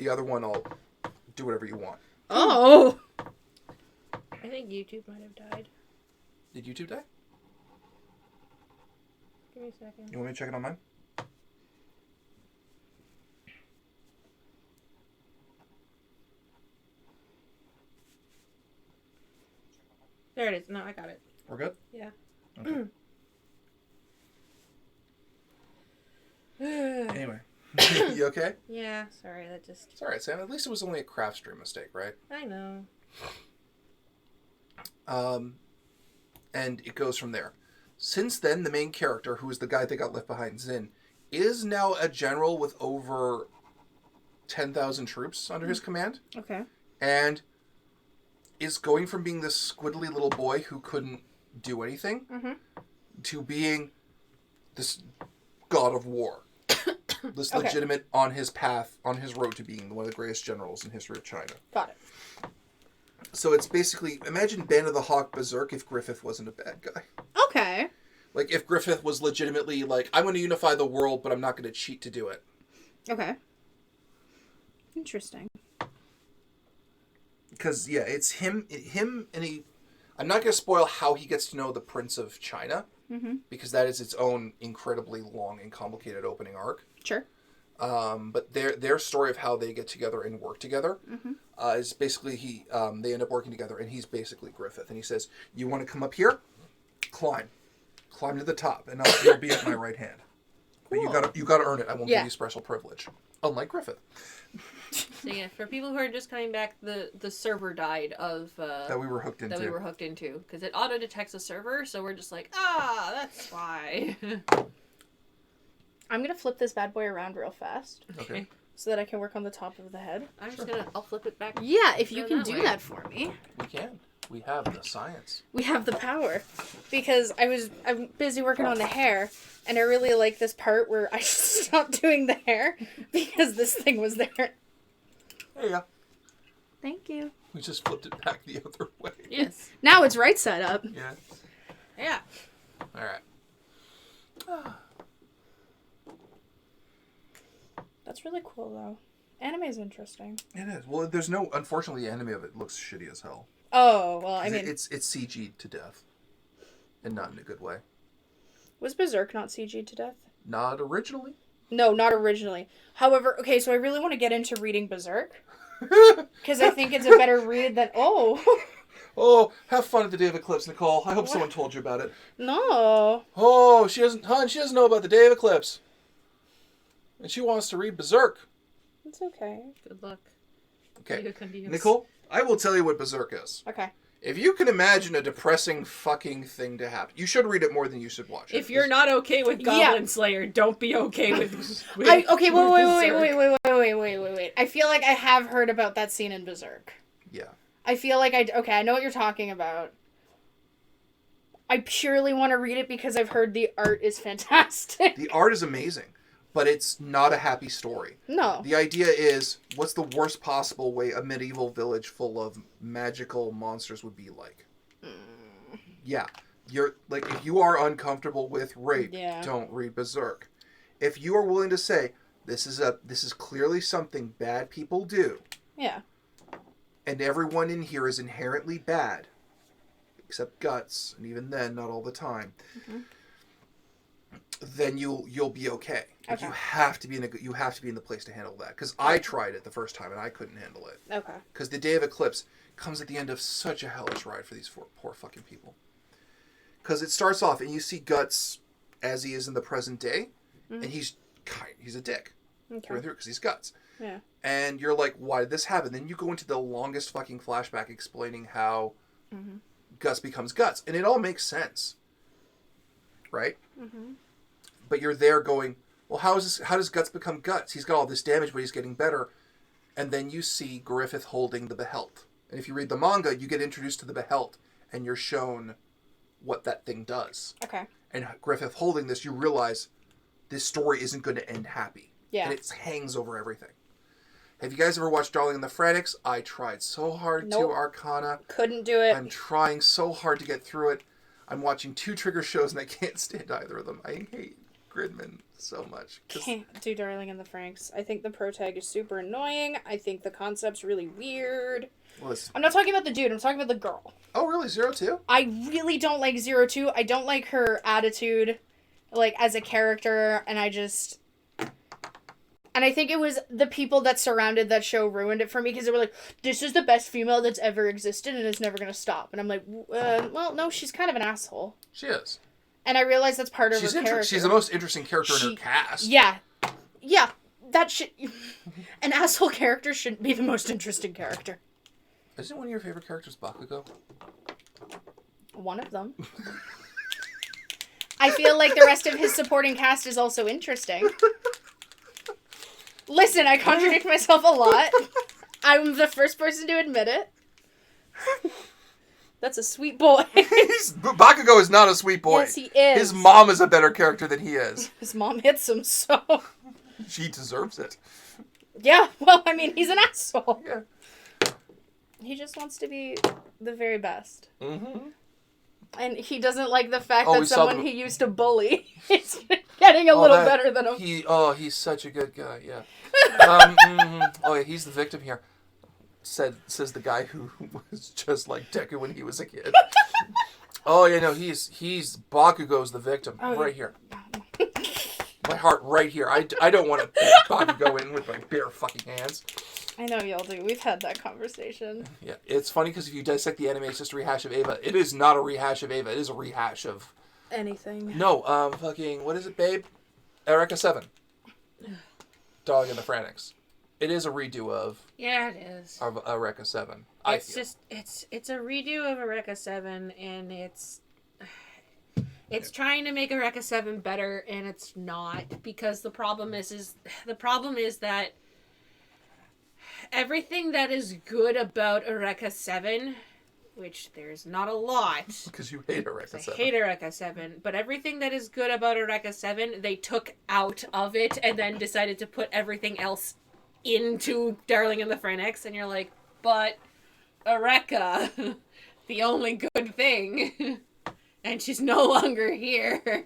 The other one, I'll do whatever you want. Oh! I think YouTube might have died. Did YouTube die? Give me a second. You want me to check it on mine? There it is. No, I got it. We're good? Yeah. Okay. Anyway. You okay? Yeah, sorry, that just... It's alright, Sam. At least it was only a craft stream mistake, right? I know. And it goes from there. Since then, the main character, who is the guy that got left behind, Zin, is now a general with over 10,000 troops under his command. Okay. And is going from being this squiddly little boy who couldn't do anything to being this god of war. This legitimate on his path, on his road to being one of the greatest generals in history of China. Got it. So it's basically, imagine Band of the Hawk Berserk if Griffith wasn't a bad guy. Okay. Like, if Griffith was legitimately like, I'm going to unify the world, but I'm not going to cheat to do it. Okay. Interesting. Because, yeah, it's him and he... I'm not going to spoil how he gets to know the Prince of China, because that is its own incredibly long and complicated opening arc. Sure. But their story of how they get together and work together is basically they end up working together, and he's basically Griffith. And he says, you want to come up here? Climb to the top, and you'll be at my right hand. Cool. But you gotta earn it. I won't give you special privilege. Unlike Griffith. So yeah, for people who are just coming back, the server died of... that we were hooked into. Because it auto-detects a server, so we're just like, that's why. I'm going to flip this bad boy around real fast. Okay. So that I can work on the top of the head. I'll flip it back. Yeah, if you can do that for me. We can. We have the science. We have the power. Because I'm busy working on the hair, and I really like this part where I stopped doing the hair because this thing was there. There you go. Thank you. We just flipped it back the other way. Yes. Now it's right side up. Yeah. Yeah. All right. That's really cool, though. Anime is interesting. It is. Well, unfortunately, the anime of it looks shitty as hell. Oh, well, I mean... It's CG'd to death. And not in a good way. Was Berserk not CG'd to death? Not originally. No, not originally. However, okay, so I really want to get into reading Berserk. Because I think it's a better read than... Oh, have fun at the Day of Eclipse, Nicole. I hope someone told you about it. No. Oh, she doesn't know about the Day of Eclipse. And she wants to read Berserk. It's okay. Good luck. Okay. Nicole, I will tell you what Berserk is. Okay. If you can imagine a depressing fucking thing to happen, you should read it more than you should watch it. If you're not okay with Goblin Slayer, don't be okay with wait. I feel like I have heard about that scene in Berserk. Yeah. I feel like I know what you're talking about. I purely want to read it because I've heard the art is fantastic. The art is amazing, but it's not a happy story. No. The idea is, what's the worst possible way a medieval village full of magical monsters would be like? Yeah. You're like, if you are uncomfortable with rape, don't read Berserk. If you are willing to say, this is clearly something bad people do. Yeah. And everyone in here is inherently bad. Except Guts, and even then, not all the time. Then you'll be okay. Like, you have to be in the place to handle that. Because I tried it the first time and I couldn't handle it. Okay. Because the Day of Eclipse comes at the end of such a hellish ride for these poor fucking people. Because it starts off and you see Guts as he is in the present day, and he's a dick through and through because he's Guts. Yeah. And you're like, why did this happen? Then you go into the longest fucking flashback explaining how Guts becomes Guts, and it all makes sense, right? But you're there going, well, how does Guts become Guts? He's got all this damage, but he's getting better. And then you see Griffith holding the Behelt. And if you read the manga, you get introduced to the Behelt, and you're shown what that thing does. Okay. And Griffith holding this, you realize this story isn't going to end happy. Yeah. And it hangs over everything. Have you guys ever watched Darling in the Franxx? I tried so hard to Arcana. Couldn't do it. I'm trying so hard to get through it. I'm watching 2 Trigger shows and I can't stand either of them. I hate Gridman so much. Can't do Darling in the Franxx. I think the protag is super annoying. I think the concept's really weird. I'm not talking about the dude. I'm talking about the girl. Oh, really? 02? I really don't like 02. I don't like her attitude, like, as a character, and I think it was the people that surrounded that show ruined it for me, because they were like, this is the best female that's ever existed, and it's never going to stop. And I'm like, well, no, she's kind of an asshole. She is. And I realize that's part of her character. She's the most interesting character in her cast. Yeah. Yeah. That should... An asshole character shouldn't be the most interesting character. Isn't one of your favorite characters Bakugo? One of them. I feel like the rest of his supporting cast is also interesting. Listen, I contradict myself a lot. I'm the first person to admit it. That's a sweet boy. Bakugo is not a sweet boy. Yes, he is. His mom is a better character than he is. His mom hits him, so... She deserves it. Yeah, well, I mean, he's an asshole. Yeah. He just wants to be the very best. Mm-hmm. And he doesn't like the fact that someone he used to bully is getting a little better than him. He's such a good guy, yeah. Oh, yeah, he's the victim here. Says the guy who was just like Deku when he was a kid. Oh, yeah, no, he's Bakugo's the victim. Right here. My heart right here. I don't want to beat Bakugo in with my bare fucking hands. I know y'all do. We've had that conversation. Yeah, it's funny because if you dissect the anime, it's just a rehash of Eva. It is not a rehash of Eva. It is a rehash of... anything. No, fucking... What is it, babe? Eureka 7. Dog and the Franxx. It is a redo of... Yeah, it is. Of Eureka 7. It's a redo of Eureka 7, and it's trying to make Eureka 7 better, and it's not, because the problem is that everything that is good about Eureka 7, which there's not a lot. Because you hate Eureka 7. I hate Eureka 7. But everything that is good about Eureka 7, they took out of it and then decided to put everything else into Darling in the Franxx. And you're like, but Eureka, the only good thing. And she's no longer here.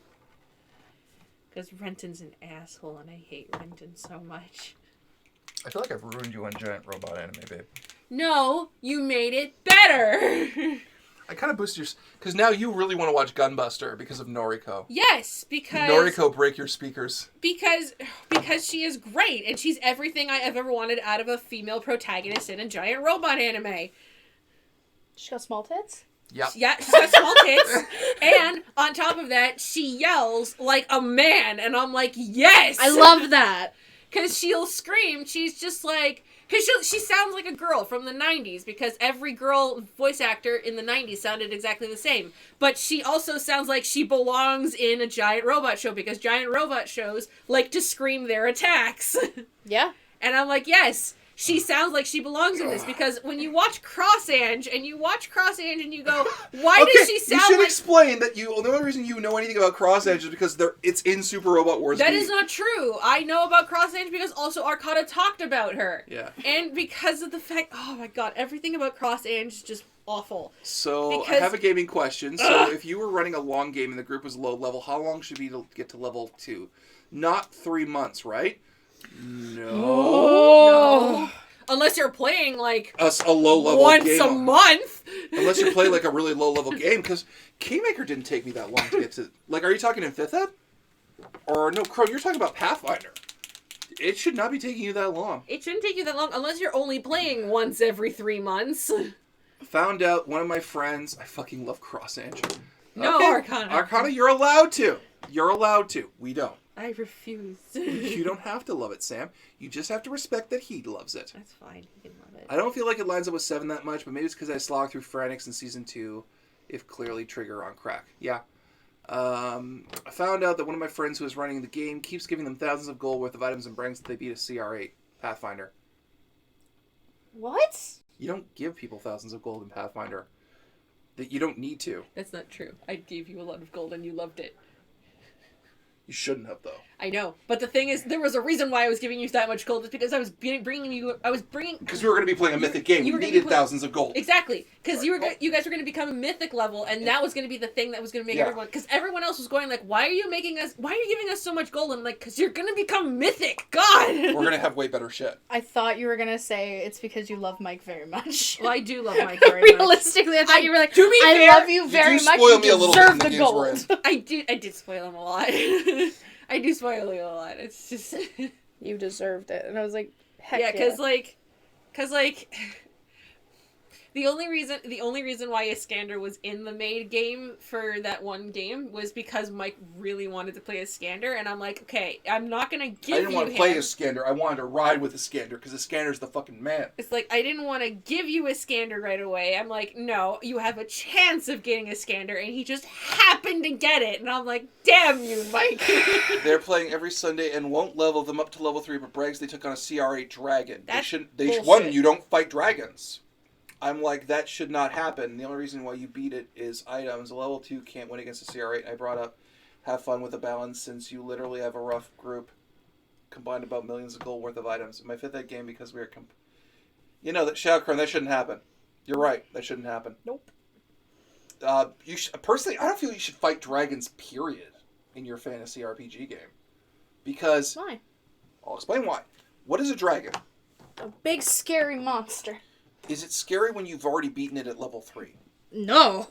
Because Renton's an asshole and I hate Renton so much. I feel like I've ruined you on giant robot anime, babe. No, you made it better. I kind of boosted your... Because now you really want to watch Gunbuster because of Noriko. Yes, because... Noriko, break your speakers. Because she is great, and she's everything I have ever wanted out of a female protagonist in a giant robot anime. She got small tits? Yeah. Yeah, she's got small tits. And on top of that, she yells like a man, and I'm like, yes! I love that. Because she'll scream. She's just like... Because she sounds like a girl from the 90s, because every girl voice actor in the 90s sounded exactly the same. But she also sounds like she belongs in a giant robot show, because giant robot shows like to scream their attacks. Yeah. And I'm like, yes, she sounds like she belongs in this, because when you watch Cross-Ange and you go, why does she sound like... You should explain that the only reason you know anything about Cross-Ange is because it's in Super Robot Wars. That is not true. I know about Cross-Ange because also Arcata talked about her. Yeah. And because of the fact, oh my god, everything about Cross-Ange is just awful. So, I have a gaming question. So, if you were running a long game and the group was low level, how long should it be to get to level 2? Not 3 months, right? No. Unless you're playing like a low level once game. A month. Unless you play like a really low level game, because Kingmaker didn't take me that long to get to. Like, are you talking in 5th Ed? Or no, Crow, you're talking about Pathfinder. It should not be taking you that long. It shouldn't take you that long unless you're only playing once every 3 months. Found out one of my friends. I fucking love Cross-Ange. No, okay. Arcana. Arcana, you're allowed to. You're allowed to. We don't. I refuse. You don't have to love it, Sam. You just have to respect that he loves it. That's fine. He can love it. I don't feel like it lines up with 7 that much, but maybe it's because I slogged through Franxx in Season 2, if clearly trigger on crack. Yeah. I found out that one of my friends who is running the game keeps giving them thousands of gold worth of items and brags that they beat a CR8 Pathfinder. What? You don't give people thousands of gold in Pathfinder. That you don't need to. That's not true. I gave you a lot of gold and you loved it. You shouldn't have, though. I know, but the thing is, there was a reason why I was giving you that much gold. It's because I was bringing. Because we were going to be playing a mythic game. You needed thousands of gold. Exactly, because you guys were going to become a mythic level, and that was going to be the thing that was going to make everyone. Because everyone else was going like, "Why are you giving us so much gold?" And I'm like, "Because you're going to become mythic." God, we're going to have way better shit. I thought you were going to say it's because you love Mike very much. Well, I do love Mike very much. Realistically, I thought you were like, I love you very much. You deserve the gold. I did spoil him a lot. I do spoil you a lot. It's just you deserved it, and I was like, heck yeah, because the only reason why Iskander was in the maid game for that one game was because Mike really wanted to play Iskander, and I'm like, okay, I'm not gonna give you. I didn't want to play Iskander. I wanted to ride with Iskander because Iskander's the fucking man. It's like I didn't want to give you Iskander right away. I'm like, no, you have a chance of getting Iskander, and he just happened to get it, and I'm like, damn you, Mike. They're playing every Sunday and won't level them up to level 3, but brags they took on a CR8 dragon. You don't fight dragons. I'm like, that should not happen. The only reason why you beat it is items. A level 2 can't win against a CR8. I brought up, have fun with the balance since you literally have a rough group combined about millions of gold worth of items. In my 5th ed game, because we are... that Shadowcrown, that shouldn't happen. You're right. That shouldn't happen. Nope. Personally, I don't feel you should fight dragons, period, in your fantasy RPG game. Because... Why? I'll explain why. What is a dragon? A big, scary monster. Is it scary when you've already beaten it at level 3? No.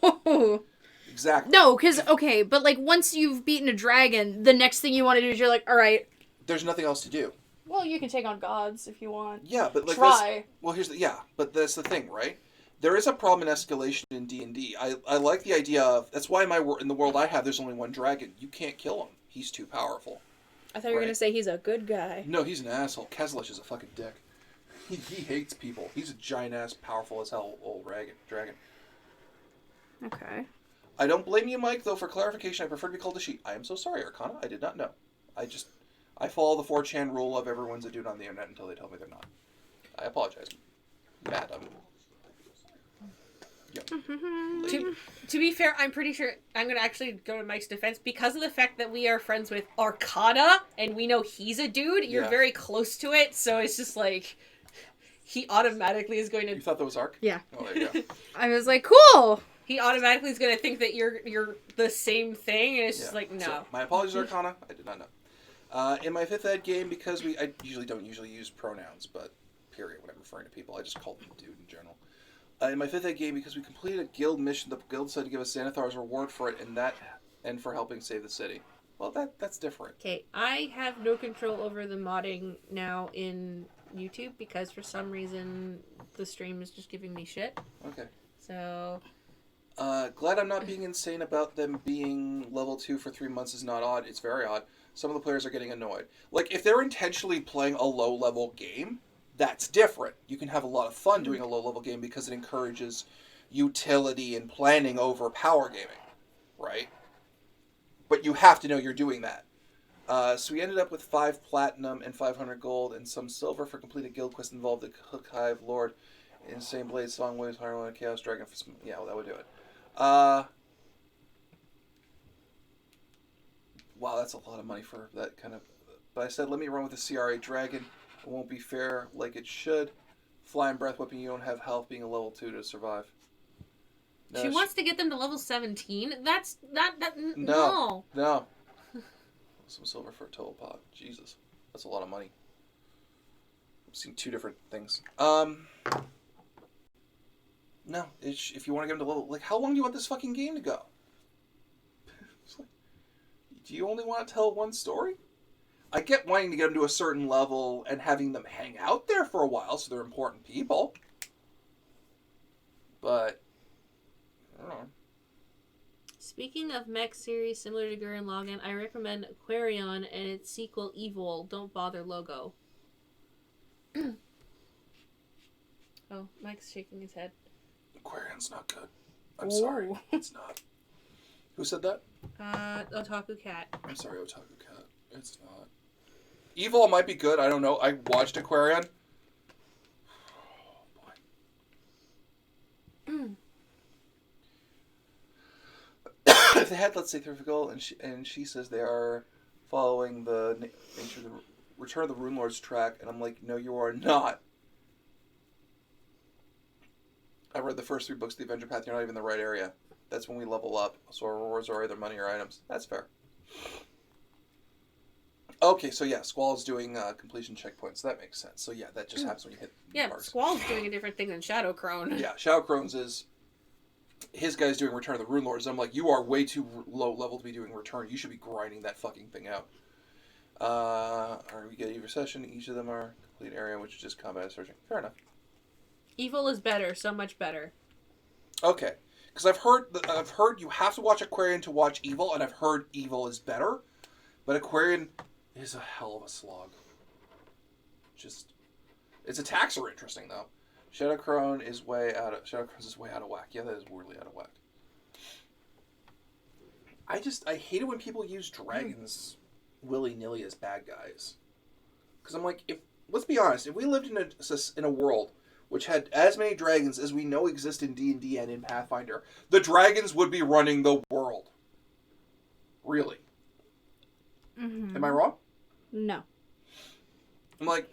Exactly. No, because, okay, but, like, once you've beaten a dragon, the next thing you want to do is you're like, alright. There's nothing else to do. Well, you can take on gods if you want. Yeah, but, like, try. But that's the thing, right? There is a problem in escalation in D&D. I like the idea of, that's why in the world I have, there's only one dragon. You can't kill him. He's too powerful. I thought you were going to say he's a good guy. No, he's an asshole. Keslish is a fucking dick. He hates people. He's a giant-ass, powerful as hell old dragon. Okay. I don't blame you, Mike, though. For clarification, I prefer to be called a she. I am so sorry, Arcana. I did not know. I follow the 4chan rule of everyone's a dude on the internet until they tell me they're not. I apologize. Matt, To be fair, I'm pretty sure I'm going to actually go to Mike's defense because of the fact that we are friends with Arcana and we know he's a dude. You're very close to it, so it's just like... He automatically is going to... You thought that was Arc? Yeah. Oh, there you go. I was like, cool! He automatically is going to think that you're the same thing, and it's just like, no. So, my apologies, Arcana. I did not know. In my 5th ed game, because I don't use pronouns, but period, when I'm referring to people, I just call them dude in general. In my 5th ed game, because we completed a guild mission, the guild decided to give us Xanathar's reward for it, and for helping save the city. Well, that's different. Okay, I have no control over the modding now in YouTube because for some reason the stream is just giving me shit. Okay. So... glad I'm not being insane about them being level 2 for 3 months is not odd. It's very odd. Some of the players are getting annoyed. Like, if they're intentionally playing a low-level game, that's different. You can have a lot of fun doing a low-level game because it encourages utility and planning over power gaming, right? But you have to know you're doing that. So we ended up with 5 platinum and 500 gold and some silver for completed guild quest involved the Hook Hive Lord, Insane Blade, Song Waves, Hyrule, and Chaos Dragon. Yeah, well, that would do it. Wow, that's a lot of money for that kind of... But I said, let me run with the CR8 Dragon. It won't be fair like it should. Flying Breath Weapon, you don't have health being a level 2 to survive. No, she wants to get them to level 17? No. Some silver for a total pot. Jesus. That's a lot of money. I've seen 2 different things. No. If you want to get them to level... Like, how long do you want this fucking game to go? Do you only want to tell one story? I get wanting to get them to a certain level and having them hang out there for a while so they're important people. But... I don't know. Speaking of mech series similar to Gurren Lagann, I recommend Aquarion and its sequel Evil. Don't bother logo. Oh, Mike's shaking his head. Aquarion's not good. I'm sorry. It's not. Who said that? Otaku Cat. I'm sorry, Otaku Cat. It's not. Evil might be good. I don't know. I watched Aquarion. Oh, boy. If they had, let's say, Thrifical, and she says they are following the Return of the Rune Lords track, and I'm like, no, you are not. I read the first 3 books of the Avenger Path. You're not even in the right area. That's when we level up. So our rewards are either money or items. That's fair. Okay, so yeah, Squall's doing completion checkpoints. That makes sense. So yeah, that just happens when you hit bars. Squall's doing a different thing than Shadow Crone. Yeah, Shadow Crone's is... His guy's doing Return of the Rune Lords. I'm like, you are way too low level to be doing Return. You should be grinding that fucking thing out. We get either session. Each of them are complete area, which is just combat searching. Fair enough. Evil is better. So much better. Okay. Because I've heard you have to watch Aquarian to watch Evil, and I've heard Evil is better. But Aquarian is a hell of a slog. Its attacks are interesting, though. Shadow Crone's is way out of whack. Yeah, that is weirdly out of whack. I hate it when people use dragons willy-nilly as bad guys. Because I'm like, let's be honest, if we lived in a world which had as many dragons as we know exist in D&D and in Pathfinder, the dragons would be running the world. Really. Mm-hmm. Am I wrong? No. I'm like,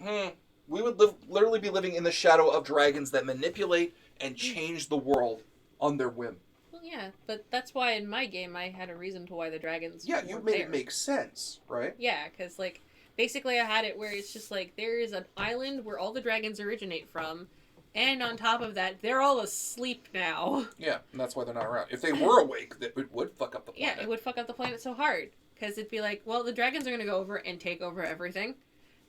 we would literally be living in the shadow of dragons that manipulate and change the world on their whim. Well, yeah, but that's why in my game I had a reason to why the dragons Yeah, you made it make sense, right? Yeah, because, like, basically I had it where it's just like, there is an island where all the dragons originate from, and on top of that, they're all asleep now. Yeah, and that's why they're not around. If they were awake, it would fuck up the planet. Yeah, it would fuck up the planet so hard. Because it'd be like, well, the dragons are going to go over and take over everything.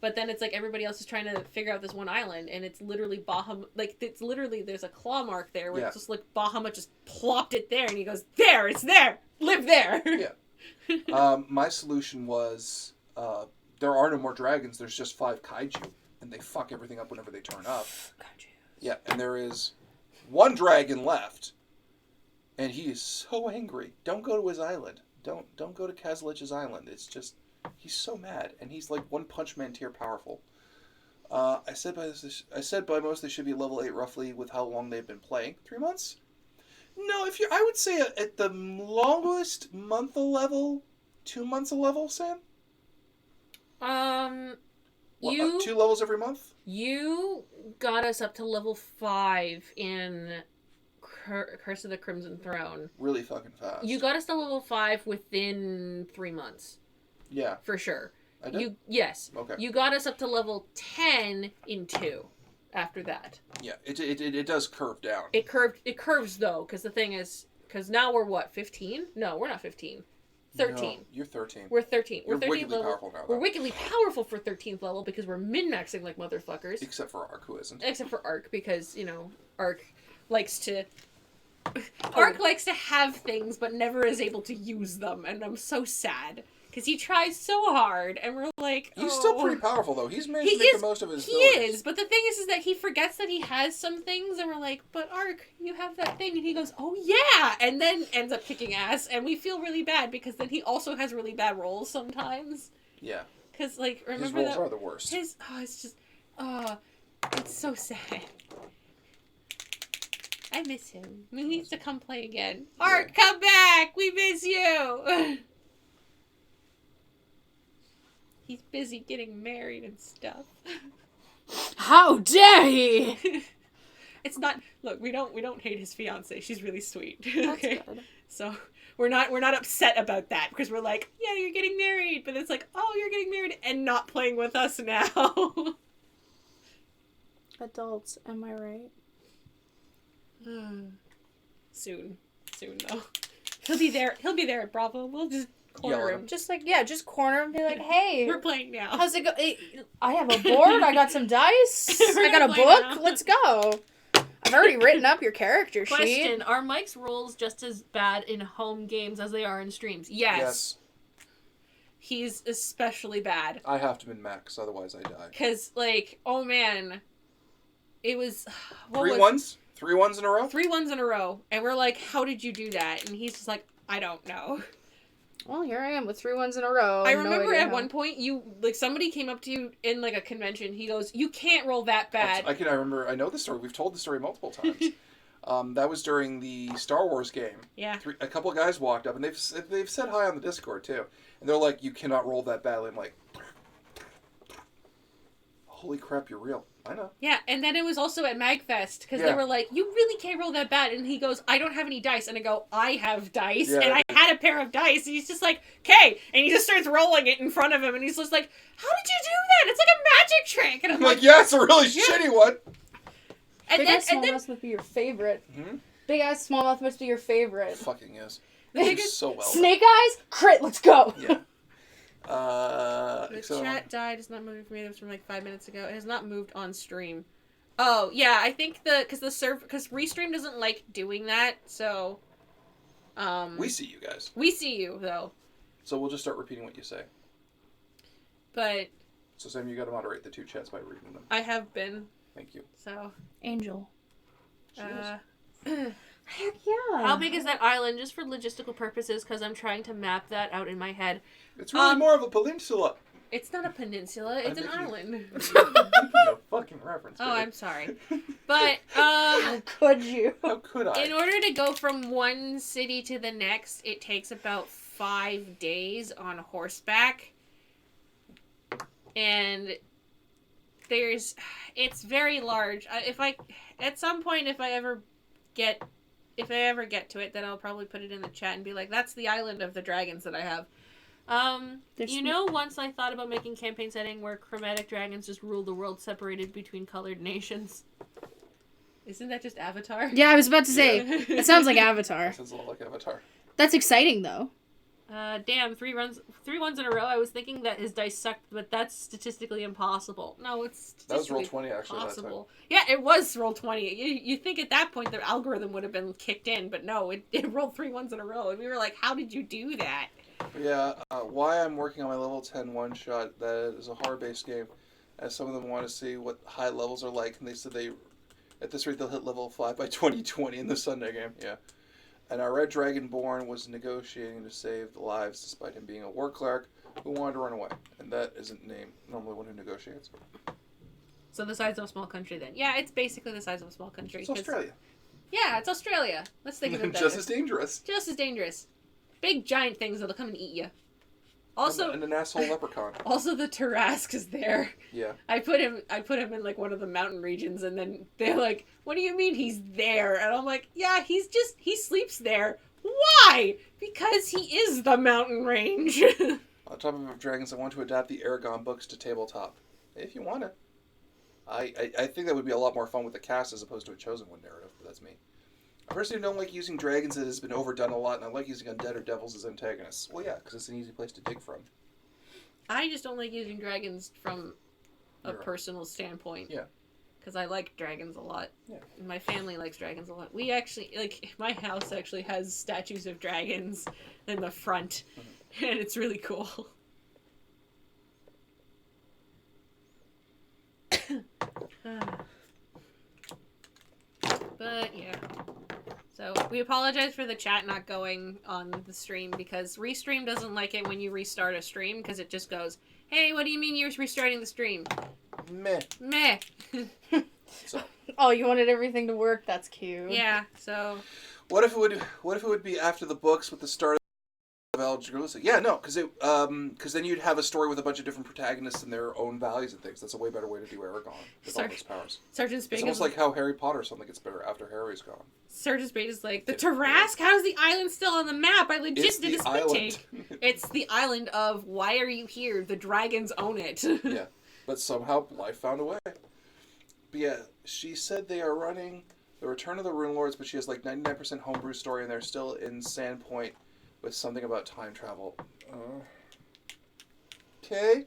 But then it's like everybody else is trying to figure out this one island, and it's literally Bahamut. Like, it's literally, there's a claw mark there where it's just like Bahamut just plopped it there, and he goes, there, it's there! Live there! Yeah. My solution was, there are no more dragons, there's just 5 kaiju, and they fuck everything up whenever they turn up. Kaiju. Yeah, and there is 1 dragon left, and he is so angry. Don't go to his island. Don't go to Kazlich's island. It's just, he's so mad, and he's like One Punch Man tier powerful. I said by most they should be level 8 roughly with how long they've been playing. 3 months? No, I would say at the longest month a level, 2 months a level, Sam. 2 levels every month. You got us up to level 5 in Curse of the Crimson Throne. Really fucking fast. You got us to level 5 within 3 months. Yeah. For sure. I did? Yes. Okay. You got us up to level 10 in 2 after that. Yeah, it does curve down. It curves though, because the thing is, because now we're what, 15? No, we're not 15. 13. No, you're 13. We're 13. You're 13th wickedly level. powerful now, though. We're wickedly powerful for 13th level because we're min-maxing like motherfuckers. Except for Ark, who isn't. Except for Ark, because, Ark likes to... Ark likes to have things, but never is able to use them, and I'm so sad. Because he tries so hard, and we're like, He's still pretty powerful, though. He's managed to make the most of his abilities. He is, but the thing is that he forgets that he has some things, and we're like, but Ark, you have that thing, and he goes, oh yeah, and then ends up kicking ass, and we feel really bad, because then he also has really bad rolls sometimes. Yeah. Because, remember his rolls are the worst. it's so sad. I miss him. He needs to come play again. Ark, come back! We miss you! He's busy getting married and stuff. How dare he! It's not. Look, we don't hate his fiance. She's really sweet. That's good. So we're not upset about that because we're like, yeah, you're getting married, but it's like, oh, you're getting married and not playing with us now. Adults, am I right? Soon though. He'll be there at Bravo. We'll just corner him. Just corner him and be like, hey. We're playing now. How's it go? I have a board, I got some dice, I got a book, now. Let's go. I've already written up your character sheet. Question, are Mike's rolls just as bad in home games as they are in streams? Yes. He's especially bad. I have to min-max, otherwise I die. Because, oh man. It was... 3 ones? 3 ones in a row? 3 ones in a row. And we're like, how did you do that? And he's just like, I don't know. Well, here I am with 3 ones in a row. I remember at one point, somebody came up to you in, a convention. He goes, you can't roll that bad. I know the story. We've told the story multiple times. That was during the Star Wars game. Yeah. A couple of guys walked up, and they've said hi on the Discord, too. And they're like, you cannot roll that badly. I'm like, holy crap, you're real. I know. Yeah, and then it was also at MagFest, because they were like, you really can't roll that bad. And he goes, I don't have any dice. And I go, I have dice. Yeah, and I had a pair of dice. And he's just like, okay. And he just starts rolling it in front of him. And he's just like, how did you do that? It's like a magic trick. And I'm like, yeah, it's a really shitty one. And Big Ass Smallmouth must be your favorite. Big Ass Smallmouth must be your favorite. It fucking is. It's so well. Snake Eyes? Crit, let's go. Yeah. The chat died. It's not moving for me. That was from like 5 minutes ago. It has not moved on stream. Oh yeah, I think because Restream doesn't like doing that. So, we see you guys. We see you though. So we'll just start repeating what you say. But. So Sam, you got to moderate the two chats by reading them. I have been. Thank you. So. Angel. Heck yeah. How big is that island? Just for logistical purposes, because I'm trying to map that out in my head. It's really more of a peninsula. It's not a peninsula. It's an island. No fucking reference. Oh, I'm sorry. But, how could you? How could I? In order to go from one city to the next, it takes about 5 days on horseback. And it's very large. At some point, if I ever get to it, then I'll probably put it in the chat and be like, that's the island of the dragons that I have. Once I thought about making a campaign setting where chromatic dragons just rule the world separated between colored nations. Isn't that just Avatar? Yeah, I was about to say. It sounds like Avatar. It sounds a lot like Avatar. That's exciting, though. Damn, 3 ones in a row. I was thinking that his dice sucked, but that's statistically impossible. No, it's statistically that was roll 20 actually. Possible. Yeah, it was roll 20. You think at that point the algorithm would have been kicked in, but no, it rolled 3 ones in a row, and we were like, how did you do that? Yeah, why I'm working on my level 10 one-shot, that is a horror-based game, as some of them want to see what high levels are like, and they said at this rate, they'll hit level 5 by 2020 in the Sunday game, yeah. And our Red Dragonborn was negotiating to save the lives despite him being a war cleric who wanted to run away. And that isn't normally one who negotiates. So the size of a small country then. Yeah, it's basically the size of a small country. It's Australia. Yeah, it's Australia. Let's think of it better. Just as dangerous. Just as dangerous. Big giant things that'll come and eat you. Also, and an asshole leprechaun. Also, the Tarrasque is there. Yeah. I put him in like one of the mountain regions, and then they're like, "What do you mean he's there?" And I'm like, "Yeah, he sleeps there. Why? Because he is the mountain range." On top of dragons, I want to adapt the Aragon books to tabletop, if you want it. I think that would be a lot more fun with the cast as opposed to a chosen one narrative. But that's me. I personally don't like using dragons that has been overdone a lot, and I like using undead or devils as antagonists. Well, yeah, because it's an easy place to dig from. I just don't like using dragons from a personal standpoint. Yeah. Because I like dragons a lot. Yeah. My family likes dragons a lot. We actually, my house actually has statues of dragons in the front, and it's really cool. But, yeah. So, we apologize for the chat not going on the stream, because Restream doesn't like it when you restart a stream, because it just goes, hey, what do you mean you're restarting the stream? Meh. So. Oh, you wanted everything to work? That's cute. Yeah, so... What if it would be after the books with the start of Algeria? Yeah, no, because then you'd have a story with a bunch of different protagonists and their own values and things. That's a way better way to do Aragon with all his powers. Sergeant Spade. It's almost like how Harry Potter or something gets better after Harry's gone. Sergeant Spade is like, the Tarrasque? How's the island still on the map? I legit did a spit take. It's the island of, why are you here? The dragons own it. Yeah, but somehow life found a way. But yeah, she said they are running The Return of the Rune Lords, but she has like 99% homebrew story, and they're still in Sandpoint with something about time travel. Okay.